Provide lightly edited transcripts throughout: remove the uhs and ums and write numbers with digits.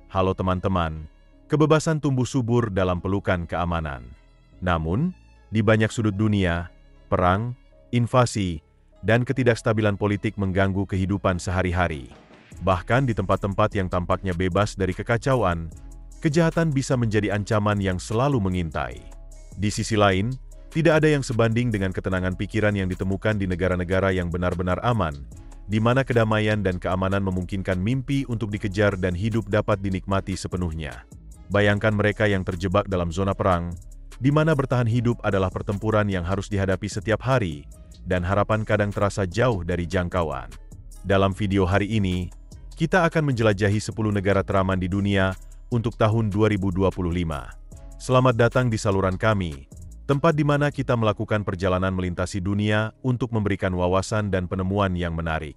Halo teman-teman, kebebasan tumbuh subur dalam pelukan keamanan. Namun, di banyak sudut dunia, perang, invasi, dan ketidakstabilan politik mengganggu kehidupan sehari-hari. Bahkan di tempat-tempat yang tampaknya bebas dari kekacauan, kejahatan bisa menjadi ancaman yang selalu mengintai. Di sisi lain, tidak ada yang sebanding dengan ketenangan pikiran yang ditemukan di negara-negara yang benar-benar aman, di mana kedamaian dan keamanan memungkinkan mimpi untuk dikejar dan hidup dapat dinikmati sepenuhnya. Bayangkan mereka yang terjebak dalam zona perang, di mana bertahan hidup adalah pertempuran yang harus dihadapi setiap hari, dan harapan kadang terasa jauh dari jangkauan. Dalam video hari ini, kita akan menjelajahi 10 negara teraman di dunia untuk tahun 2025. Selamat datang di saluran kami, tempat di mana kita melakukan perjalanan melintasi dunia untuk memberikan wawasan dan penemuan yang menarik.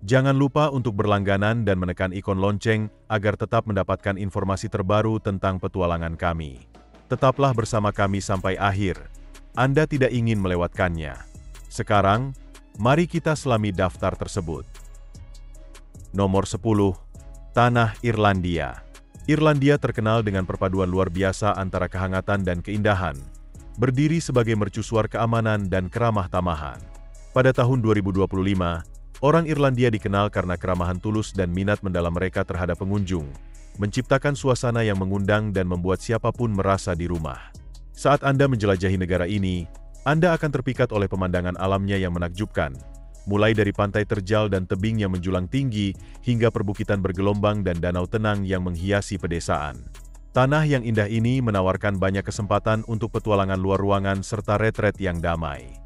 Jangan lupa untuk berlangganan dan menekan ikon lonceng agar tetap mendapatkan informasi terbaru tentang petualangan kami. Tetaplah bersama kami sampai akhir. Anda tidak ingin melewatkannya. Sekarang, mari kita selami daftar tersebut. Nomor 10. Tanah Irlandia. Irlandia terkenal dengan perpaduan luar biasa antara kehangatan dan keindahan, berdiri sebagai mercusuar keamanan dan keramah tamahan. Pada tahun 2025, orang Irlandia dikenal karena keramahan tulus dan minat mendalam mereka terhadap pengunjung, menciptakan suasana yang mengundang dan membuat siapapun merasa di rumah. Saat Anda menjelajahi negara ini, Anda akan terpikat oleh pemandangan alamnya yang menakjubkan, mulai dari pantai terjal dan tebing yang menjulang tinggi, hingga perbukitan bergelombang dan danau tenang yang menghiasi pedesaan. Tanah yang indah ini menawarkan banyak kesempatan untuk petualangan luar ruangan serta retret yang damai.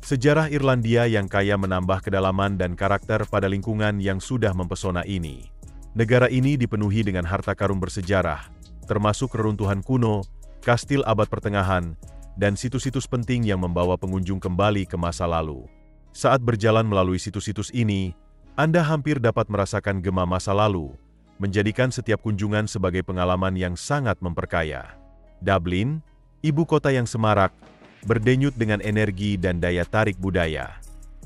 Sejarah Irlandia yang kaya menambah kedalaman dan karakter pada lingkungan yang sudah mempesona ini. Negara ini dipenuhi dengan harta karun bersejarah, termasuk reruntuhan kuno, kastil abad pertengahan, dan situs-situs penting yang membawa pengunjung kembali ke masa lalu. Saat berjalan melalui situs-situs ini, Anda hampir dapat merasakan gema masa lalu, menjadikan setiap kunjungan sebagai pengalaman yang sangat memperkaya. Dublin, ibu kota yang semarak, berdenyut dengan energi dan daya tarik budaya.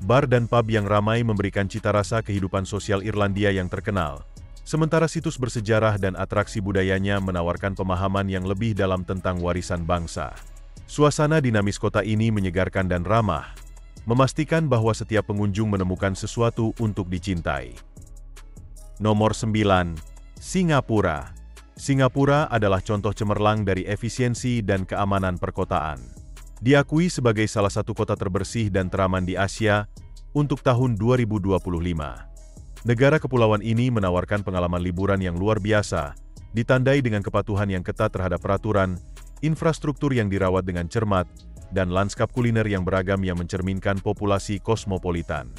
Bar dan pub yang ramai memberikan cita rasa kehidupan sosial Irlandia yang terkenal, sementara situs bersejarah dan atraksi budayanya menawarkan pemahaman yang lebih dalam tentang warisan bangsa. Suasana dinamis kota ini menyegarkan dan ramah, memastikan bahwa setiap pengunjung menemukan sesuatu untuk dicintai. Nomor 9. Singapura. Singapura adalah contoh cemerlang dari efisiensi dan keamanan perkotaan. Diakui sebagai salah satu kota terbersih dan teraman di Asia untuk tahun 2025. Negara kepulauan ini menawarkan pengalaman liburan yang luar biasa, ditandai dengan kepatuhan yang ketat terhadap peraturan, infrastruktur yang dirawat dengan cermat, dan lanskap kuliner yang beragam yang mencerminkan populasi kosmopolitan.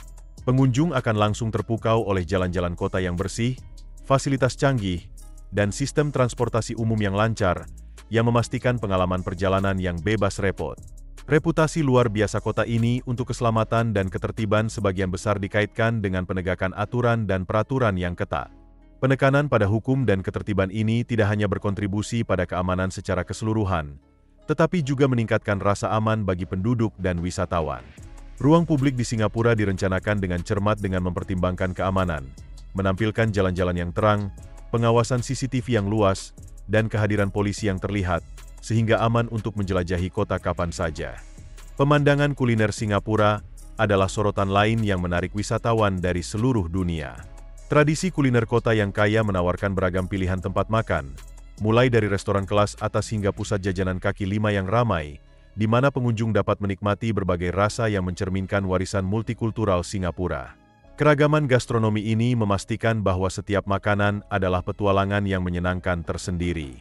Pengunjung akan langsung terpukau oleh jalan-jalan kota yang bersih, fasilitas canggih, dan sistem transportasi umum yang lancar, yang memastikan pengalaman perjalanan yang bebas repot. Reputasi luar biasa kota ini untuk keselamatan dan ketertiban sebagian besar dikaitkan dengan penegakan aturan dan peraturan yang ketat. Penekanan pada hukum dan ketertiban ini tidak hanya berkontribusi pada keamanan secara keseluruhan, tetapi juga meningkatkan rasa aman bagi penduduk dan wisatawan. Ruang publik di Singapura direncanakan dengan cermat dengan mempertimbangkan keamanan, menampilkan jalan-jalan yang terang, pengawasan CCTV yang luas, dan kehadiran polisi yang terlihat, sehingga aman untuk menjelajahi kota kapan saja. Pemandangan kuliner Singapura adalah sorotan lain yang menarik wisatawan dari seluruh dunia. Tradisi kuliner kota yang kaya menawarkan beragam pilihan tempat makan, mulai dari restoran kelas atas hingga pusat jajanan kaki lima yang ramai, di mana pengunjung dapat menikmati berbagai rasa yang mencerminkan warisan multikultural Singapura. Keragaman gastronomi ini memastikan bahwa setiap makanan adalah petualangan yang menyenangkan tersendiri.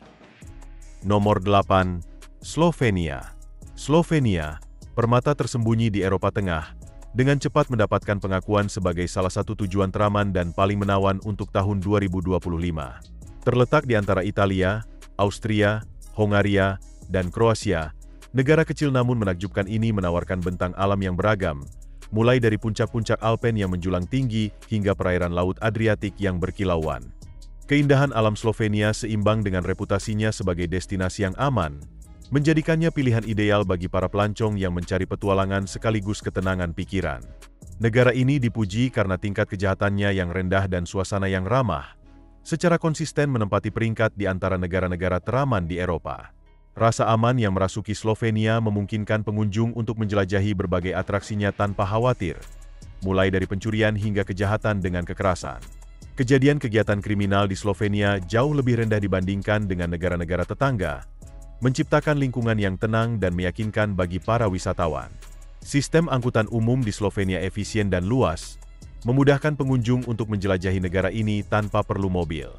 Nomor 8. Slovenia. Slovenia, permata tersembunyi di Eropa Tengah, dengan cepat mendapatkan pengakuan sebagai salah satu tujuan teraman dan paling menawan untuk tahun 2025. Terletak di antara Italia, Austria, Hongaria, dan Kroasia, negara kecil namun menakjubkan ini menawarkan bentang alam yang beragam, mulai dari puncak-puncak Alpen yang menjulang tinggi hingga perairan Laut Adriatik yang berkilauan. Keindahan alam Slovenia seimbang dengan reputasinya sebagai destinasi yang aman, menjadikannya pilihan ideal bagi para pelancong yang mencari petualangan sekaligus ketenangan pikiran. Negara ini dipuji karena tingkat kejahatannya yang rendah dan suasana yang ramah, secara konsisten menempati peringkat di antara negara-negara teraman di Eropa. Rasa aman yang merasuki Slovenia memungkinkan pengunjung untuk menjelajahi berbagai atraksinya tanpa khawatir, mulai dari pencurian hingga kejahatan dengan kekerasan. Kejadian kegiatan kriminal di Slovenia jauh lebih rendah dibandingkan dengan negara-negara tetangga, menciptakan lingkungan yang tenang dan meyakinkan bagi para wisatawan. Sistem angkutan umum di Slovenia efisien dan luas, memudahkan pengunjung untuk menjelajahi negara ini tanpa perlu mobil.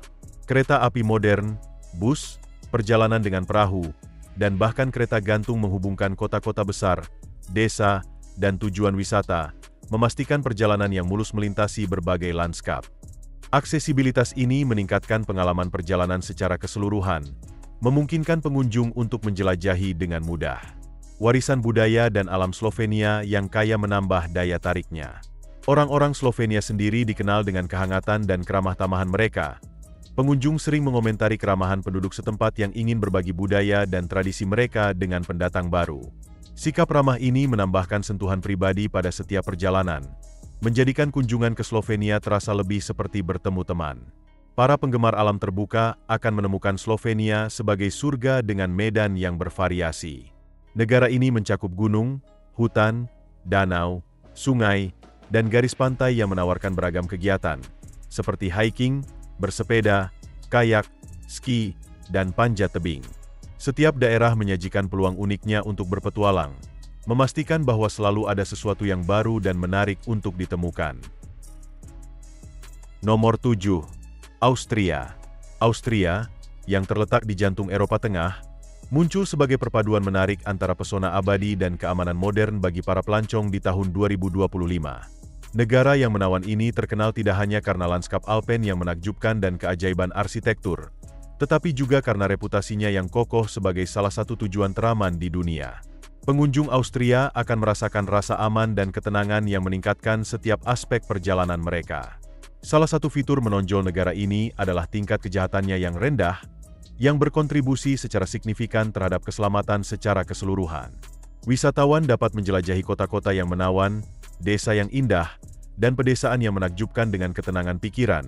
Kereta api modern, bus, perjalanan dengan perahu, dan bahkan kereta gantung menghubungkan kota-kota besar, desa, dan tujuan wisata, memastikan perjalanan yang mulus melintasi berbagai lanskap. Aksesibilitas ini meningkatkan pengalaman perjalanan secara keseluruhan, memungkinkan pengunjung untuk menjelajahi dengan mudah. Warisan budaya dan alam Slovenia yang kaya menambah daya tariknya. Orang-orang Slovenia sendiri dikenal dengan kehangatan dan keramah tamahan mereka. Pengunjung sering mengomentari keramahan penduduk setempat yang ingin berbagi budaya dan tradisi mereka dengan pendatang baru. Sikap ramah ini menambahkan sentuhan pribadi pada setiap perjalanan, menjadikan kunjungan ke Slovenia terasa lebih seperti bertemu teman. Para penggemar alam terbuka akan menemukan Slovenia sebagai surga dengan medan yang bervariasi. Negara ini mencakup gunung, hutan, danau, sungai, dan garis pantai yang menawarkan beragam kegiatan, seperti hiking, bersepeda, kayak, ski, dan panjat tebing. Setiap daerah menyajikan peluang uniknya untuk berpetualang, memastikan bahwa selalu ada sesuatu yang baru dan menarik untuk ditemukan. Nomor 7. Austria. Austria, yang terletak di jantung Eropa Tengah, muncul sebagai perpaduan menarik antara pesona abadi dan keamanan modern bagi para pelancong di tahun 2025. Negara yang menawan ini terkenal tidak hanya karena lanskap Alpen yang menakjubkan dan keajaiban arsitektur, tetapi juga karena reputasinya yang kokoh sebagai salah satu tujuan teraman di dunia. Pengunjung Austria akan merasakan rasa aman dan ketenangan yang meningkatkan setiap aspek perjalanan mereka. Salah satu fitur menonjol negara ini adalah tingkat kejahatannya yang rendah, yang berkontribusi secara signifikan terhadap keselamatan secara keseluruhan. Wisatawan dapat menjelajahi kota-kota yang menawan, desa yang indah, dan pedesaan yang menakjubkan dengan ketenangan pikiran,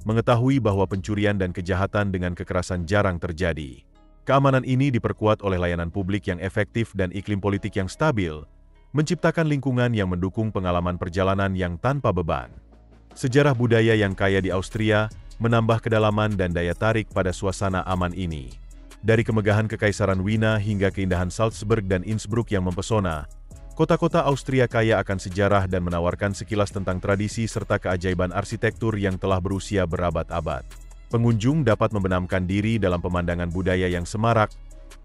mengetahui bahwa pencurian dan kejahatan dengan kekerasan jarang terjadi. Keamanan ini diperkuat oleh layanan publik yang efektif dan iklim politik yang stabil, menciptakan lingkungan yang mendukung pengalaman perjalanan yang tanpa beban. Sejarah budaya yang kaya di Austria menambah kedalaman dan daya tarik pada suasana aman ini. Dari kemegahan Kekaisaran Wina hingga keindahan Salzburg dan Innsbruck yang mempesona, kota-kota Austria kaya akan sejarah dan menawarkan sekilas tentang tradisi serta keajaiban arsitektur yang telah berusia berabad-abad. Pengunjung dapat membenamkan diri dalam pemandangan budaya yang semarak,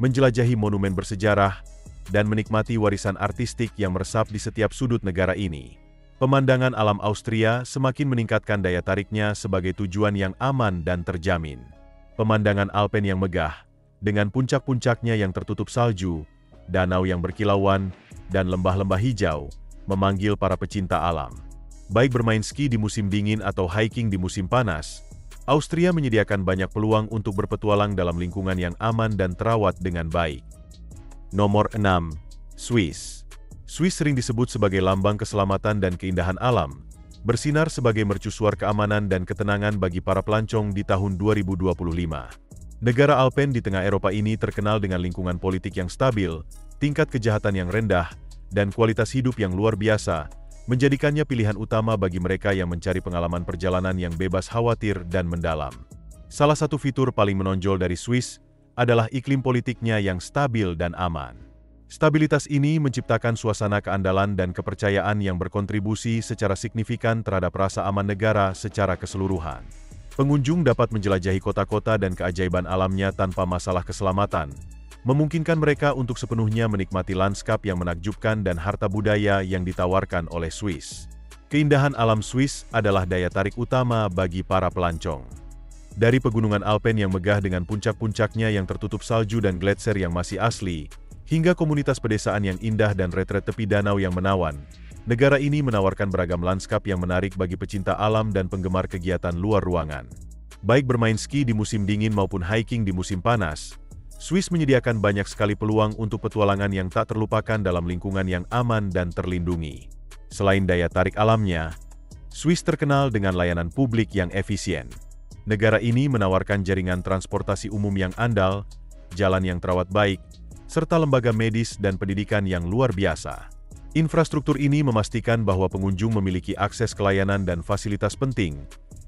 menjelajahi monumen bersejarah, dan menikmati warisan artistik yang meresap di setiap sudut negara ini. Pemandangan alam Austria semakin meningkatkan daya tariknya sebagai tujuan yang aman dan terjamin. Pemandangan Alpen yang megah, dengan puncak-puncaknya yang tertutup salju, danau yang berkilauan, dan lembah-lembah hijau, memanggil para pecinta alam. Baik bermain ski di musim dingin atau hiking di musim panas, Austria menyediakan banyak peluang untuk berpetualang dalam lingkungan yang aman dan terawat dengan baik. Nomor 6. Swiss. Swiss sering disebut sebagai lambang keselamatan dan keindahan alam, bersinar sebagai mercusuar keamanan dan ketenangan bagi para pelancong di tahun 2025. Negara Alpen di tengah Eropa ini terkenal dengan lingkungan politik yang stabil, tingkat kejahatan yang rendah, dan kualitas hidup yang luar biasa, menjadikannya pilihan utama bagi mereka yang mencari pengalaman perjalanan yang bebas khawatir dan mendalam. Salah satu fitur paling menonjol dari Swiss adalah iklim politiknya yang stabil dan aman. Stabilitas ini menciptakan suasana keandalan dan kepercayaan yang berkontribusi secara signifikan terhadap rasa aman negara secara keseluruhan. Pengunjung dapat menjelajahi kota-kota dan keajaiban alamnya tanpa masalah keselamatan, memungkinkan mereka untuk sepenuhnya menikmati lanskap yang menakjubkan dan harta budaya yang ditawarkan oleh Swiss. Keindahan alam Swiss adalah daya tarik utama bagi para pelancong. Dari pegunungan Alpen yang megah dengan puncak-puncaknya yang tertutup salju dan gletser yang masih asli, hingga komunitas pedesaan yang indah dan retret tepi danau yang menawan, negara ini menawarkan beragam lanskap yang menarik bagi pecinta alam dan penggemar kegiatan luar ruangan. Baik bermain ski di musim dingin maupun hiking di musim panas, Swiss menyediakan banyak sekali peluang untuk petualangan yang tak terlupakan dalam lingkungan yang aman dan terlindungi. Selain daya tarik alamnya, Swiss terkenal dengan layanan publik yang efisien. Negara ini menawarkan jaringan transportasi umum yang andal, jalan yang terawat baik, serta lembaga medis dan pendidikan yang luar biasa. Infrastruktur ini memastikan bahwa pengunjung memiliki akses ke layanan dan fasilitas penting,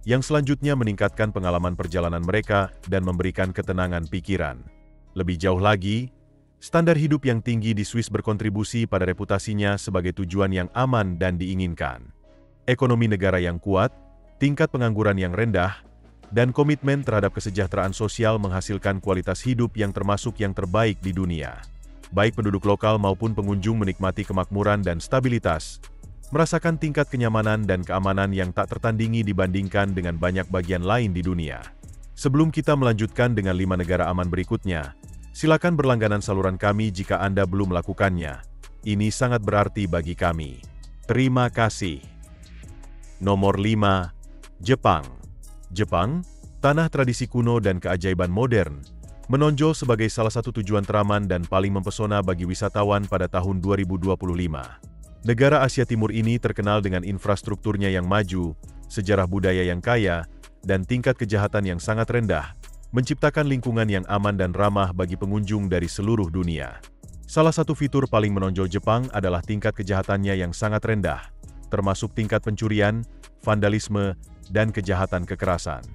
yang selanjutnya meningkatkan pengalaman perjalanan mereka dan memberikan ketenangan pikiran. Lebih jauh lagi, standar hidup yang tinggi di Swiss berkontribusi pada reputasinya sebagai tujuan yang aman dan diinginkan. Ekonomi negara yang kuat, tingkat pengangguran yang rendah, dan komitmen terhadap kesejahteraan sosial menghasilkan kualitas hidup yang termasuk yang terbaik di dunia. Baik penduduk lokal maupun pengunjung menikmati kemakmuran dan stabilitas, merasakan tingkat kenyamanan dan keamanan yang tak tertandingi dibandingkan dengan banyak bagian lain di dunia. Sebelum kita melanjutkan dengan 5 negara aman berikutnya, silakan berlangganan saluran kami jika Anda belum melakukannya. Ini sangat berarti bagi kami. Terima kasih. Nomor 5. Jepang. Jepang, tanah tradisi kuno dan keajaiban modern, menonjol sebagai salah satu tujuan teraman dan paling mempesona bagi wisatawan pada tahun 2025. Negara Asia Timur ini terkenal dengan infrastrukturnya yang maju, sejarah budaya yang kaya, dan tingkat kejahatan yang sangat rendah, menciptakan lingkungan yang aman dan ramah bagi pengunjung dari seluruh dunia. Salah satu fitur paling menonjol Jepang adalah tingkat kejahatannya yang sangat rendah, termasuk tingkat pencurian, vandalisme, dan kejahatan kekerasan.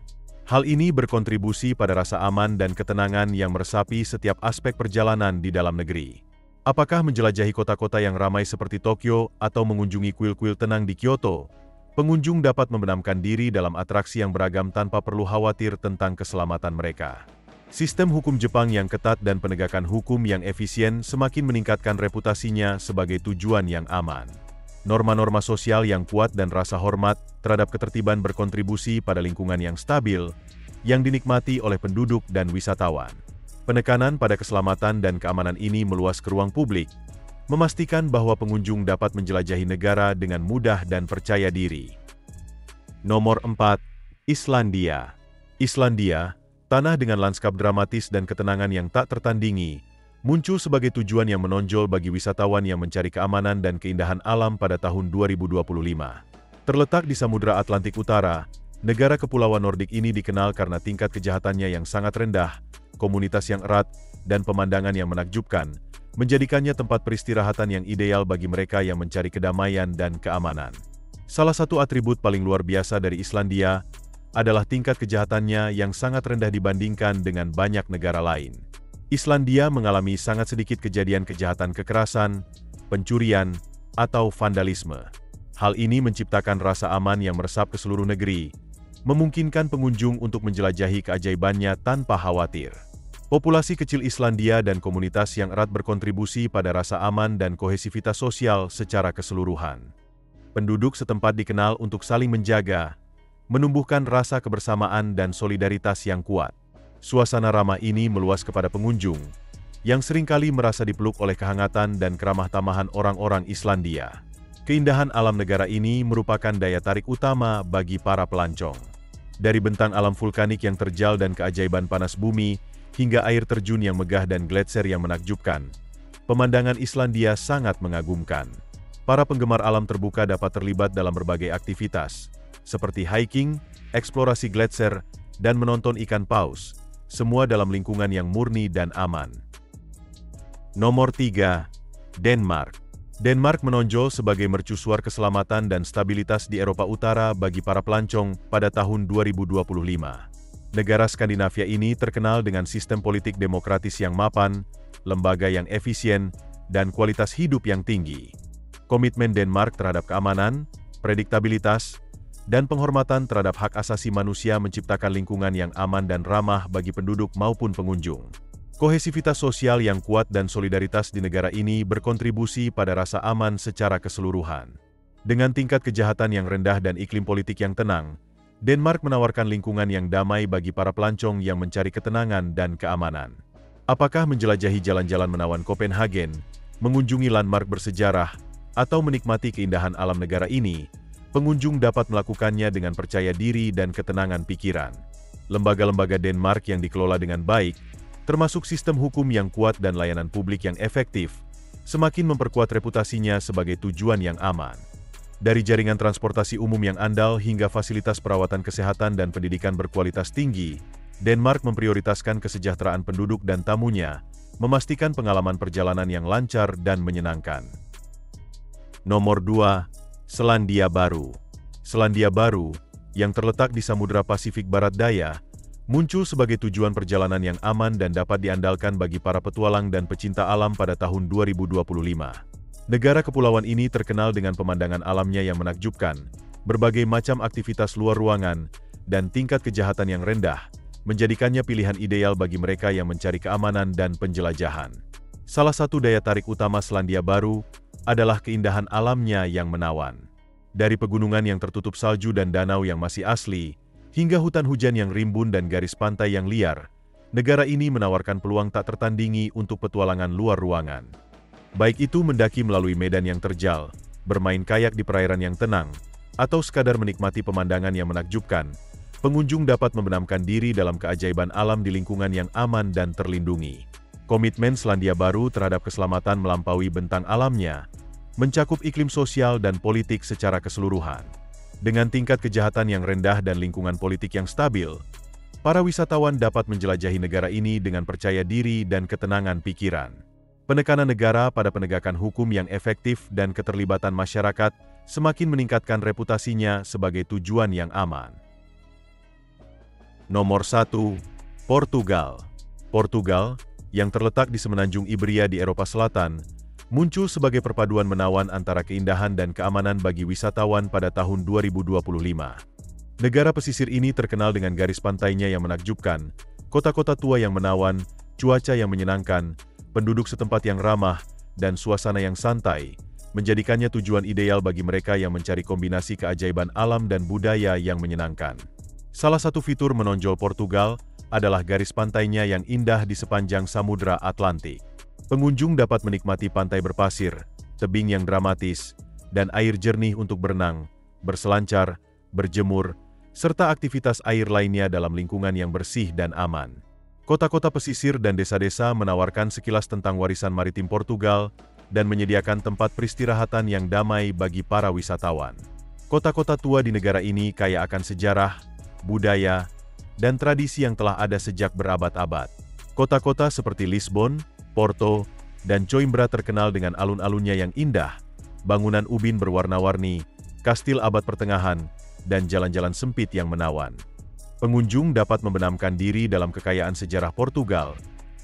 Hal ini berkontribusi pada rasa aman dan ketenangan yang meresapi setiap aspek perjalanan di dalam negeri. Apakah menjelajahi kota-kota yang ramai seperti Tokyo atau mengunjungi kuil-kuil tenang di Kyoto, pengunjung dapat membenamkan diri dalam atraksi yang beragam tanpa perlu khawatir tentang keselamatan mereka. Sistem hukum Jepang yang ketat dan penegakan hukum yang efisien semakin meningkatkan reputasinya sebagai tujuan yang aman. Norma-norma sosial yang kuat dan rasa hormat terhadap ketertiban berkontribusi pada lingkungan yang stabil, yang dinikmati oleh penduduk dan wisatawan. Penekanan pada keselamatan dan keamanan ini meluas ke ruang publik, memastikan bahwa pengunjung dapat menjelajahi negara dengan mudah dan percaya diri. Nomor 4. Islandia. Islandia, tanah dengan lanskap dramatis dan ketenangan yang tak tertandingi, muncul sebagai tujuan yang menonjol bagi wisatawan yang mencari keamanan dan keindahan alam pada tahun 2025. Terletak di Samudra Atlantik Utara, negara kepulauan Nordik ini dikenal karena tingkat kejahatannya yang sangat rendah, komunitas yang erat, dan pemandangan yang menakjubkan, menjadikannya tempat peristirahatan yang ideal bagi mereka yang mencari kedamaian dan keamanan. Salah satu atribut paling luar biasa dari Islandia adalah tingkat kejahatannya yang sangat rendah dibandingkan dengan banyak negara lain. Islandia mengalami sangat sedikit kejadian kejahatan kekerasan, pencurian, atau vandalisme. Hal ini menciptakan rasa aman yang meresap ke seluruh negeri, memungkinkan pengunjung untuk menjelajahi keajaibannya tanpa khawatir. Populasi kecil Islandia dan komunitas yang erat berkontribusi pada rasa aman dan kohesivitas sosial secara keseluruhan. Penduduk setempat dikenal untuk saling menjaga, menumbuhkan rasa kebersamaan dan solidaritas yang kuat. Suasana ramah ini meluas kepada pengunjung, yang seringkali merasa dipeluk oleh kehangatan dan keramah tamahan orang-orang Islandia. Keindahan alam negara ini merupakan daya tarik utama bagi para pelancong. Dari bentang alam vulkanik yang terjal dan keajaiban panas bumi, hingga air terjun yang megah dan gletser yang menakjubkan, pemandangan Islandia sangat mengagumkan. Para penggemar alam terbuka dapat terlibat dalam berbagai aktivitas, seperti hiking, eksplorasi gletser, dan menonton ikan paus, semua dalam lingkungan yang murni dan aman. Nomor 3. Denmark. Denmark menonjol sebagai mercusuar keselamatan dan stabilitas di Eropa Utara bagi para pelancong pada tahun 2025. Negara Skandinavia ini terkenal dengan sistem politik demokratis yang mapan, lembaga yang efisien, dan kualitas hidup yang tinggi. Komitmen Denmark terhadap keamanan, prediktabilitas, dan penghormatan terhadap hak asasi manusia menciptakan lingkungan yang aman dan ramah bagi penduduk maupun pengunjung. Kohesivitas sosial yang kuat dan solidaritas di negara ini berkontribusi pada rasa aman secara keseluruhan. Dengan tingkat kejahatan yang rendah dan iklim politik yang tenang, Denmark menawarkan lingkungan yang damai bagi para pelancong yang mencari ketenangan dan keamanan. Apakah menjelajahi jalan-jalan menawan Copenhagen, mengunjungi landmark bersejarah, atau menikmati keindahan alam negara ini, pengunjung dapat melakukannya dengan percaya diri dan ketenangan pikiran. Lembaga-lembaga Denmark yang dikelola dengan baik, termasuk sistem hukum yang kuat dan layanan publik yang efektif, semakin memperkuat reputasinya sebagai tujuan yang aman. Dari jaringan transportasi umum yang andal hingga fasilitas perawatan kesehatan dan pendidikan berkualitas tinggi, Denmark memprioritaskan kesejahteraan penduduk dan tamunya, memastikan pengalaman perjalanan yang lancar dan menyenangkan. Nomor 2. Selandia Baru. Selandia Baru, yang terletak di Samudra Pasifik Barat Daya, muncul sebagai tujuan perjalanan yang aman dan dapat diandalkan bagi para petualang dan pecinta alam pada tahun 2025. Negara kepulauan ini terkenal dengan pemandangan alamnya yang menakjubkan, berbagai macam aktivitas luar ruangan, dan tingkat kejahatan yang rendah, menjadikannya pilihan ideal bagi mereka yang mencari keamanan dan penjelajahan. Salah satu daya tarik utama Selandia Baru adalah keindahan alamnya yang menawan. Dari pegunungan yang tertutup salju dan danau yang masih asli, hingga hutan hujan yang rimbun dan garis pantai yang liar, negara ini menawarkan peluang tak tertandingi untuk petualangan luar ruangan. Baik itu mendaki melalui medan yang terjal, bermain kayak di perairan yang tenang, atau sekadar menikmati pemandangan yang menakjubkan, pengunjung dapat membenamkan diri dalam keajaiban alam di lingkungan yang aman dan terlindungi. Komitmen Selandia Baru terhadap keselamatan melampaui bentang alamnya, mencakup iklim sosial dan politik secara keseluruhan. Dengan tingkat kejahatan yang rendah dan lingkungan politik yang stabil, para wisatawan dapat menjelajahi negara ini dengan percaya diri dan ketenangan pikiran. Penekanan negara pada penegakan hukum yang efektif dan keterlibatan masyarakat semakin meningkatkan reputasinya sebagai tujuan yang aman. Nomor 1. Portugal. Portugal, yang terletak di semenanjung Iberia di Eropa Selatan, muncul sebagai perpaduan menawan antara keindahan dan keamanan bagi wisatawan pada tahun 2025. Negara pesisir ini terkenal dengan garis pantainya yang menakjubkan, kota-kota tua yang menawan, cuaca yang menyenangkan, penduduk setempat yang ramah, dan suasana yang santai, menjadikannya tujuan ideal bagi mereka yang mencari kombinasi keajaiban alam dan budaya yang menyenangkan. Salah satu fitur menonjol Portugal adalah garis pantainya yang indah di sepanjang Samudra Atlantik. Pengunjung dapat menikmati pantai berpasir, tebing yang dramatis, dan air jernih untuk berenang, berselancar, berjemur, serta aktivitas air lainnya dalam lingkungan yang bersih dan aman. Kota-kota pesisir dan desa-desa menawarkan sekilas tentang warisan maritim Portugal dan menyediakan tempat peristirahatan yang damai bagi para wisatawan. Kota-kota tua di negara ini kaya akan sejarah, budaya, dan tradisi yang telah ada sejak berabad-abad. Kota-kota seperti Lisbon, Porto, dan Coimbra terkenal dengan alun-alunnya yang indah, bangunan ubin berwarna-warni, kastil abad pertengahan, dan jalan-jalan sempit yang menawan. Pengunjung dapat membenamkan diri dalam kekayaan sejarah Portugal,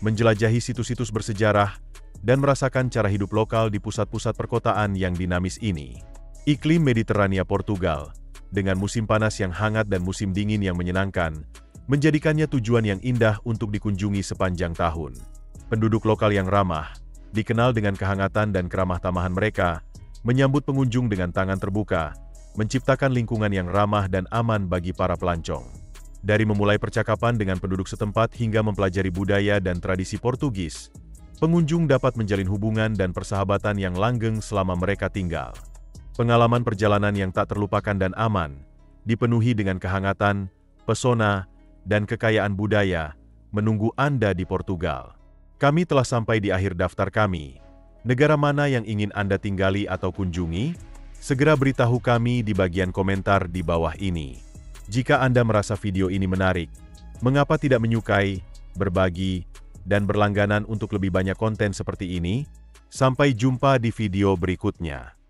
menjelajahi situs-situs bersejarah, dan merasakan cara hidup lokal di pusat-pusat perkotaan yang dinamis ini. Iklim Mediterania Portugal, dengan musim panas yang hangat dan musim dingin yang menyenangkan, menjadikannya tujuan yang indah untuk dikunjungi sepanjang tahun. Penduduk lokal yang ramah, dikenal dengan kehangatan dan keramah tamahan mereka, menyambut pengunjung dengan tangan terbuka, menciptakan lingkungan yang ramah dan aman bagi para pelancong. Dari memulai percakapan dengan penduduk setempat hingga mempelajari budaya dan tradisi Portugis, pengunjung dapat menjalin hubungan dan persahabatan yang langgeng selama mereka tinggal. Pengalaman perjalanan yang tak terlupakan dan aman, dipenuhi dengan kehangatan, pesona, dan kekayaan budaya, menunggu Anda di Portugal. Kami telah sampai di akhir daftar kami. Negara mana yang ingin Anda tinggali atau kunjungi? Segera beritahu kami di bagian komentar di bawah ini. Jika Anda merasa video ini menarik, mengapa tidak menyukai, berbagi, dan berlangganan untuk lebih banyak konten seperti ini? Sampai jumpa di video berikutnya.